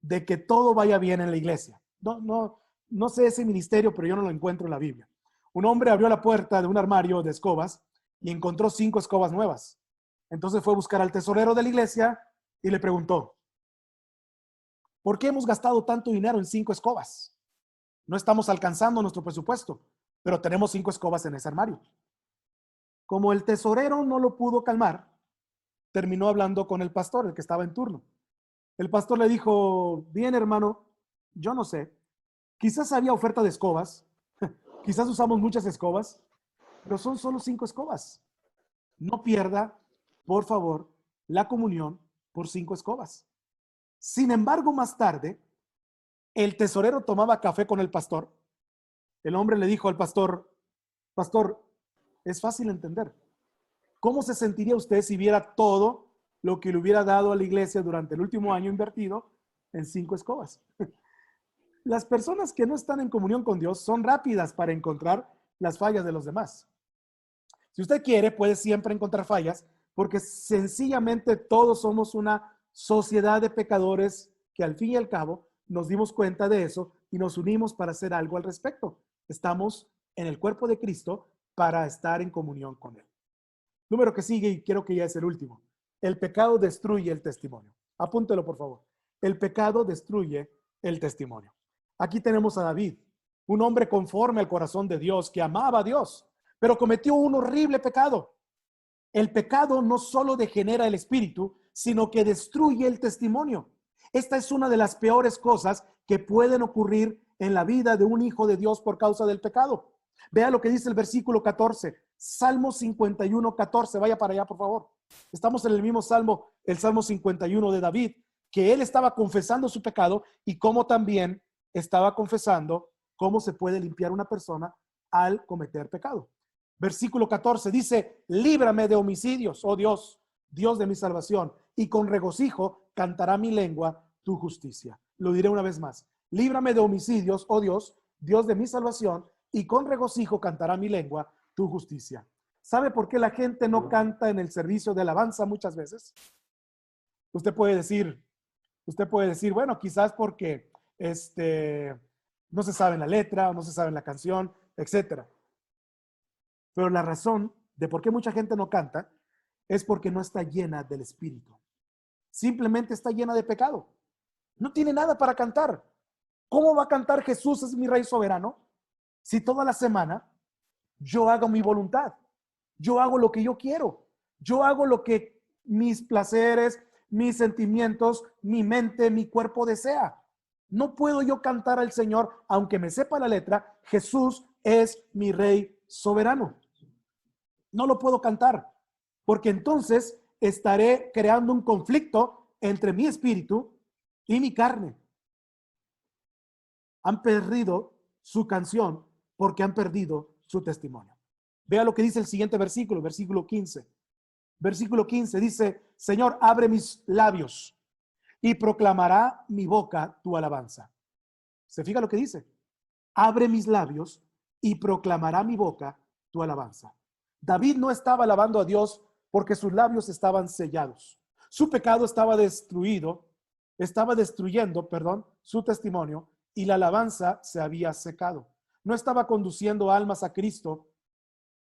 de que todo vaya bien en la iglesia. No sé ese ministerio, pero yo no lo encuentro en la Biblia. Un hombre abrió la puerta de un armario de escobas y encontró 5 escobas nuevas. Entonces fue a buscar al tesorero de la iglesia y le preguntó: ¿por qué hemos gastado tanto dinero en 5 escobas? No estamos alcanzando nuestro presupuesto, pero tenemos 5 escobas en ese armario. Como el tesorero no lo pudo calmar, terminó hablando con el pastor, el que estaba en turno. El pastor le dijo: bien, hermano, yo no sé, quizás había oferta de escobas, quizás usamos muchas escobas, pero son solo 5 escobas. No pierda, por favor, la comunión por 5 escobas. Sin embargo, más tarde, el tesorero tomaba café con el pastor. El hombre le dijo al pastor: pastor, es fácil entender. ¿Cómo se sentiría usted si viera todo lo que le hubiera dado a la iglesia durante el último año invertido en 5 escobas? Las personas que no están en comunión con Dios son rápidas para encontrar las fallas de los demás. Si usted quiere, puede siempre encontrar fallas, porque sencillamente todos somos una sociedad de pecadores que al fin y al cabo nos dimos cuenta de eso y nos unimos para hacer algo al respecto. Estamos en el cuerpo de Cristo para estar en comunión con Él. Número que sigue, y quiero que ya es el último. El pecado destruye el testimonio. Apúntelo, por favor. El pecado destruye el testimonio. Aquí tenemos a David, un hombre conforme al corazón de Dios, que amaba a Dios, pero cometió un horrible pecado. El pecado no solo degenera el espíritu, sino que destruye el testimonio. Esta es una de las peores cosas que pueden ocurrir en la vida de un hijo de Dios por causa del pecado. Vea lo que dice el versículo 14, Salmo 51, 14. Vaya para allá, por favor. Estamos en el mismo salmo, el Salmo 51 de David, que él estaba confesando su pecado y cómo también estaba confesando cómo se puede limpiar una persona al cometer pecado. Versículo 14 dice, líbrame de homicidios, oh Dios, Dios de mi salvación, y con regocijo cantará mi lengua tu justicia. Lo diré una vez más, líbrame de homicidios, oh Dios, Dios de mi salvación, y con regocijo cantará mi lengua tu justicia. ¿Sabe por qué la gente no canta en el servicio de alabanza muchas veces? Usted puede decir, bueno, quizás porque no se sabe la letra, o no se sabe la canción, etcétera. Pero la razón de por qué mucha gente no canta es porque no está llena del Espíritu. Simplemente está llena de pecado. No tiene nada para cantar. ¿Cómo va a cantar Jesús es mi Rey soberano si toda la semana yo hago mi voluntad? Yo hago lo que yo quiero. Yo hago lo que mis placeres, mis sentimientos, mi mente, mi cuerpo desea. No puedo yo cantar al Señor, aunque me sepa la letra, Jesús es mi Rey soberano. No lo puedo cantar, porque entonces estaré creando un conflicto entre mi espíritu y mi carne. Han perdido su canción porque han perdido su testimonio. Vea lo que dice el siguiente versículo, versículo 15. Versículo 15 dice, Señor, abre mis labios y proclamará mi boca tu alabanza. ¿Se fija lo que dice? Abre mis labios y proclamará mi boca tu alabanza. David no estaba alabando a Dios porque sus labios estaban sellados. Su pecado estaba destruyendo, su testimonio, y la alabanza se había secado. No estaba conduciendo almas a Cristo,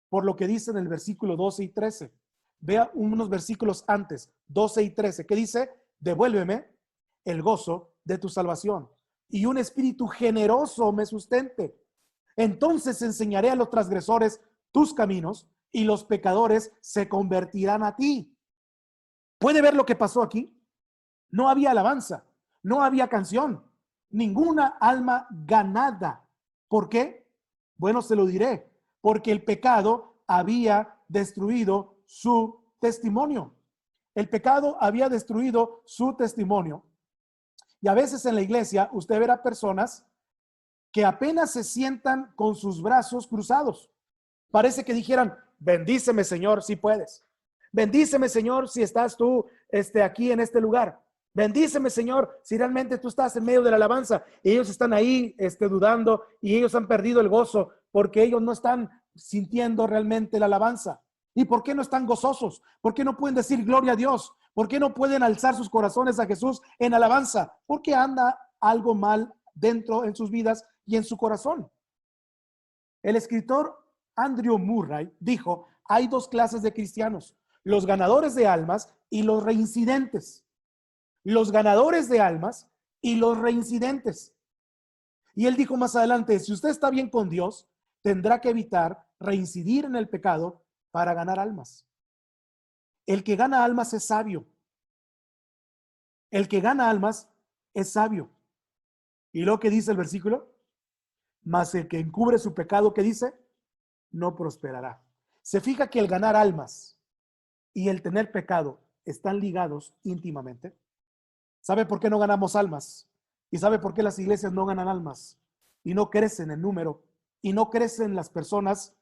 por lo que dice en el versículo 12 y 13. Vea unos versículos antes, 12 y 13, que dice, devuélveme el gozo de tu salvación y un espíritu generoso me sustente. Entonces enseñaré a los transgresores tus caminos y los pecadores se convertirán a ti. ¿Puede ver lo que pasó aquí? No había alabanza, no había canción, ninguna alma ganada. ¿Por qué? Bueno, se lo diré, porque el pecado había destruido su testimonio. El pecado había destruido su testimonio. Y a veces en la iglesia usted verá personas que apenas se sientan con sus brazos cruzados. Parece que dijeran, bendíceme Señor si puedes. Bendíceme Señor si estás tú aquí en este lugar. Bendíceme Señor si realmente tú estás en medio de la alabanza. Y ellos están ahí dudando y ellos han perdido el gozo porque ellos no están sintiendo realmente la alabanza. ¿Y por qué no están gozosos? ¿Por qué no pueden decir gloria a Dios? ¿Por qué no pueden alzar sus corazones a Jesús en alabanza? Porque anda algo mal dentro en sus vidas y en su corazón. El escritor Andrew Murray dijo, hay dos clases de cristianos, los ganadores de almas y los reincidentes. Los ganadores de almas y los reincidentes. Y él dijo más adelante, si usted está bien con Dios, tendrá que evitar reincidir en el pecado para ganar almas. El que gana almas es sabio. El que gana almas es sabio. ¿Y lo que dice el versículo? Mas el que encubre su pecado, ¿qué dice? No prosperará. Se fija que el ganar almas y el tener pecado están ligados íntimamente. ¿Sabe por qué no ganamos almas? ¿Y sabe por qué las iglesias no ganan almas? Y no crecen en número. Y no crecen las personas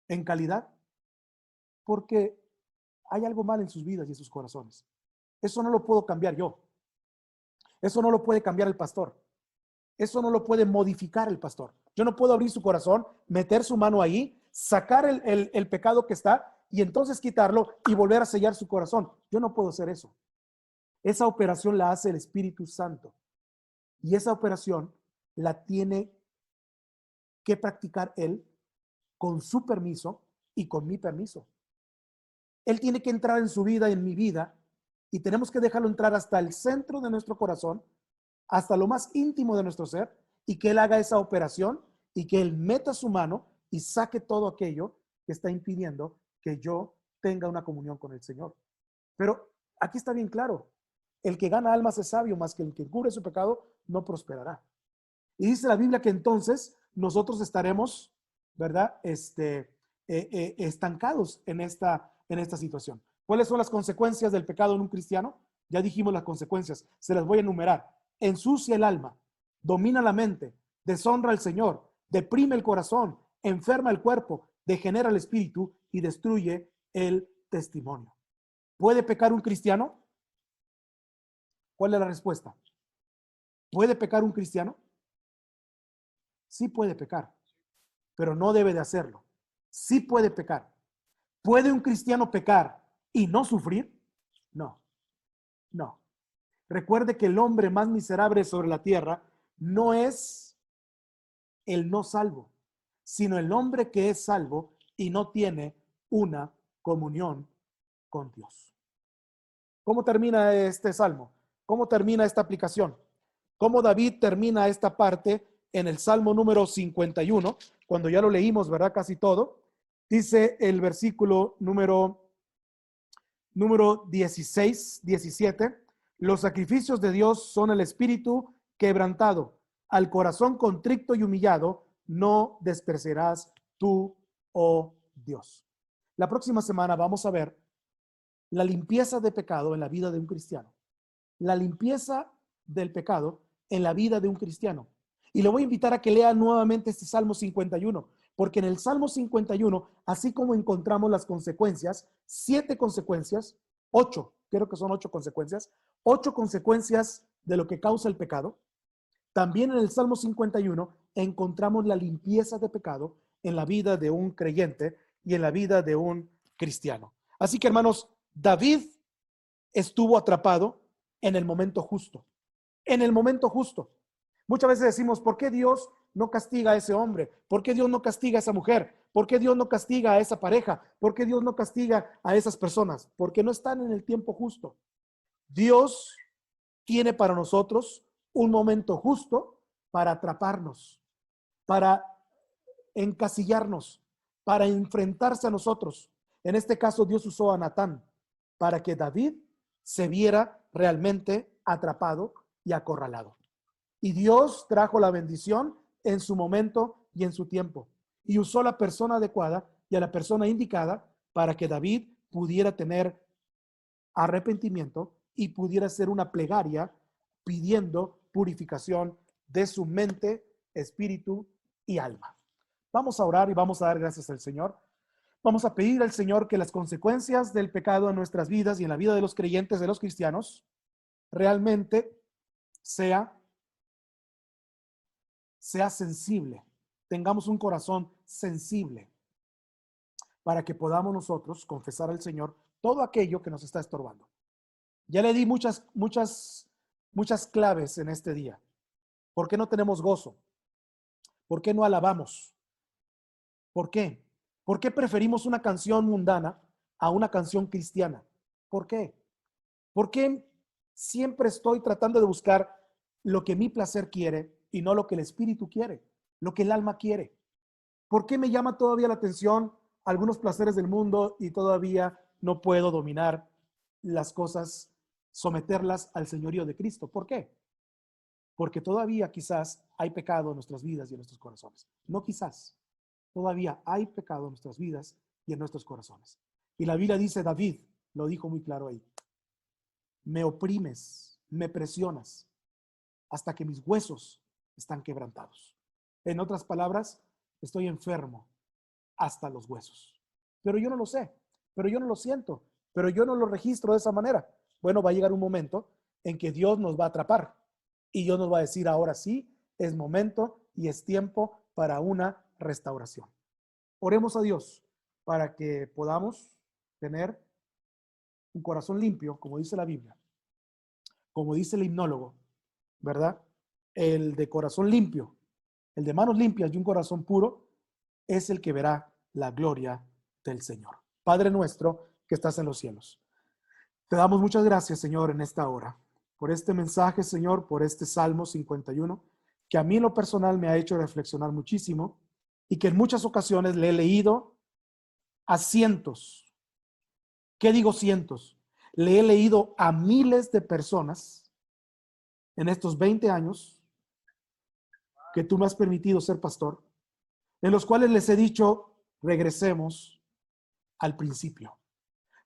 en calidad. Porque hay algo mal en sus vidas y en sus corazones. Eso no lo puedo cambiar yo. Eso no lo puede cambiar el pastor. Eso no lo puede modificar el pastor. Yo no puedo abrir su corazón, meter su mano ahí, sacar el pecado que está y entonces quitarlo y volver a sellar su corazón. Yo no puedo hacer eso. Esa operación la hace el Espíritu Santo. Y esa operación la tiene que practicar Él con su permiso y con mi permiso. Él tiene que entrar en su vida, en mi vida, y tenemos que dejarlo entrar hasta el centro de nuestro corazón, hasta lo más íntimo de nuestro ser, y que Él haga esa operación y que Él meta su mano y saque todo aquello que está impidiendo que yo tenga una comunión con el Señor. Pero aquí está bien claro, el que gana almas es sabio, más que el que cubre su pecado no prosperará. Y dice la Biblia que entonces nosotros estaremos, ¿verdad? Estancados en esta situación. ¿Cuáles son las consecuencias del pecado en un cristiano? Ya dijimos las consecuencias, se las voy a enumerar. Ensucia el alma, domina la mente, deshonra al Señor, deprime el corazón, enferma el cuerpo, degenera el espíritu y destruye el testimonio. ¿Puede pecar un cristiano? ¿Cuál es la respuesta? ¿Puede pecar un cristiano? Sí puede pecar, pero no debe de hacerlo. Sí puede pecar. ¿Puede un cristiano pecar y no sufrir? No, no. Recuerde que el hombre más miserable sobre la tierra no es el no salvo, sino el hombre que es salvo y no tiene una comunión con Dios. ¿Cómo termina este salmo? ¿Cómo termina esta aplicación? ¿Cómo David termina esta parte en el Salmo número 51? Cuando ya lo leímos, ¿verdad? Casi todo. Dice el versículo número 16, 17. Los sacrificios de Dios son el espíritu quebrantado. Al corazón contrito y humillado no despreciarás tú, oh Dios. La próxima semana vamos a ver la limpieza de pecado en la vida de un cristiano. La limpieza del pecado en la vida de un cristiano. Y le voy a invitar a que lea nuevamente este Salmo 51, porque en el Salmo 51, así como encontramos las consecuencias, 7 consecuencias, 8, creo que son 8 consecuencias, 8 consecuencias de lo que causa el pecado, también en el Salmo 51 encontramos la limpieza de pecado en la vida de un creyente y en la vida de un cristiano. Así que, hermanos, David estuvo atrapado en el momento justo. En el momento justo. Muchas veces decimos, ¿por qué Dios no castiga a ese hombre? ¿Por qué Dios no castiga a esa mujer? ¿Por qué Dios no castiga a esa pareja? ¿Por qué Dios no castiga a esas personas? Porque no están en el tiempo justo. Dios tiene para nosotros un momento justo para atraparnos, para encasillarnos, para enfrentarse a nosotros. En este caso, Dios usó a Natán para que David se viera realmente atrapado y acorralado. Y Dios trajo la bendición en su momento y en su tiempo. Y usó la persona adecuada y a la persona indicada para que David pudiera tener arrepentimiento y pudiera hacer una plegaria pidiendo purificación de su mente, espíritu y alma. Vamos a orar y vamos a dar gracias al Señor. Vamos a pedir al Señor que las consecuencias del pecado en nuestras vidas y en la vida de los creyentes, de los cristianos, realmente sea sensible. Tengamos un corazón sensible para que podamos nosotros confesar al Señor todo aquello que nos está estorbando. Ya le di muchas claves en este día. ¿Por qué no tenemos gozo? ¿Por qué no alabamos? ¿Por qué? ¿Por qué preferimos una canción mundana a una canción cristiana? ¿Por qué? ¿Por qué siempre estoy tratando de buscar lo que mi placer quiere y no lo que el espíritu quiere, lo que el alma quiere? ¿Por qué me llama todavía la atención algunos placeres del mundo y todavía no puedo dominar las cosas, someterlas al señorío de Cristo? ¿Por qué? Porque todavía quizás hay pecado en nuestras vidas y en nuestros corazones. No quizás, todavía hay pecado en nuestras vidas y en nuestros corazones. Y la Biblia dice, David lo dijo muy claro ahí, me oprimes, me presionas hasta que mis huesos están quebrantados. En otras palabras, estoy enfermo hasta los huesos. Pero yo no lo sé, pero yo no lo siento, pero yo no lo registro de esa manera. Bueno, va a llegar un momento en que Dios nos va a atrapar y Dios nos va a decir, ahora sí, es momento y es tiempo para una restauración. Oremos a Dios para que podamos tener un corazón limpio, como dice la Biblia, como dice el himnólogo, ¿verdad? El de corazón limpio el de manos limpias y un corazón puro, es el que verá la gloria del Señor. Padre nuestro que estás en los cielos, te damos muchas gracias, Señor, en esta hora, por este mensaje, Señor, por este Salmo 51, que a mí en lo personal me ha hecho reflexionar muchísimo y que en muchas ocasiones le he leído a cientos. ¿Qué digo cientos? Le he leído a miles de personas en estos 20 años que tú me has permitido ser pastor, en los cuales les he dicho, regresemos al principio.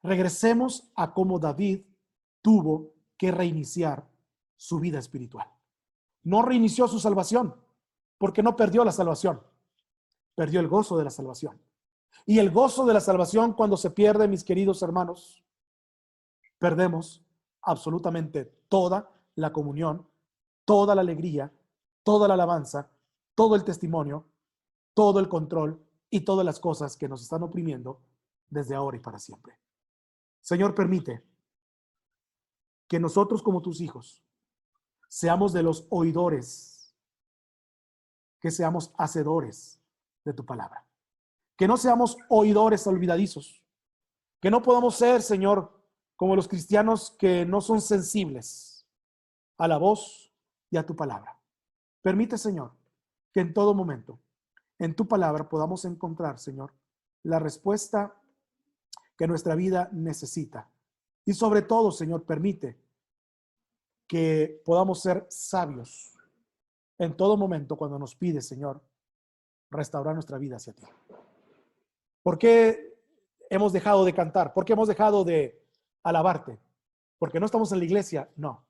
Regresemos a cómo David tuvo que reiniciar su vida espiritual. No reinició su salvación, porque no perdió la salvación, perdió el gozo de la salvación. Y el gozo de la salvación, cuando se pierde, mis queridos hermanos, perdemos absolutamente toda la comunión, toda la alegría, toda la alabanza, todo el testimonio, todo el control y todas las cosas que nos están oprimiendo desde ahora y para siempre. Señor, permite que nosotros como tus hijos seamos de los oidores, que seamos hacedores de tu palabra. Que no seamos oidores olvidadizos. Que no podamos ser, Señor, como los cristianos que no son sensibles a la voz y a tu palabra. Permite, Señor, que en todo momento, en tu palabra podamos encontrar, Señor, la respuesta que nuestra vida necesita. Y sobre todo, Señor, permite que podamos ser sabios en todo momento cuando nos pides, Señor, restaurar nuestra vida hacia ti. ¿Por qué hemos dejado de cantar? ¿Por qué hemos dejado de alabarte? ¿Porque no estamos en la iglesia? No.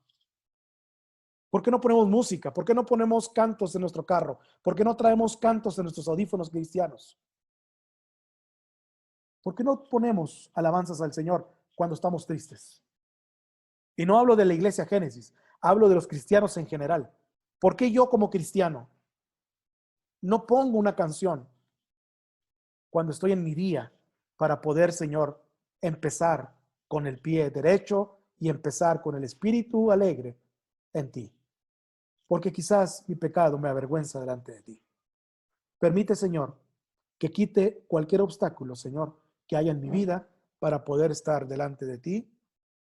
¿Por qué no ponemos música? ¿Por qué no ponemos cantos en nuestro carro? ¿Por qué no traemos cantos en nuestros audífonos cristianos? ¿Por qué no ponemos alabanzas al Señor cuando estamos tristes? Y no hablo de la iglesia Génesis, hablo de los cristianos en general. ¿Por qué yo como cristiano no pongo una canción cuando estoy en mi día para poder, Señor, empezar con el pie derecho y empezar con el espíritu alegre en ti? Porque quizás mi pecado me avergüenza delante de ti. Permite, Señor, que quite cualquier obstáculo, Señor, que haya en mi vida para poder estar delante de ti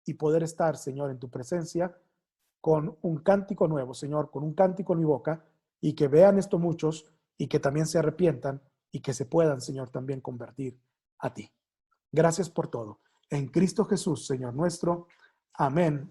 y poder estar, Señor, en tu presencia con un cántico nuevo, Señor, con un cántico en mi boca, y que vean esto muchos y que también se arrepientan y que se puedan, Señor, también convertir a ti. Gracias por todo. En Cristo Jesús, Señor nuestro. Amén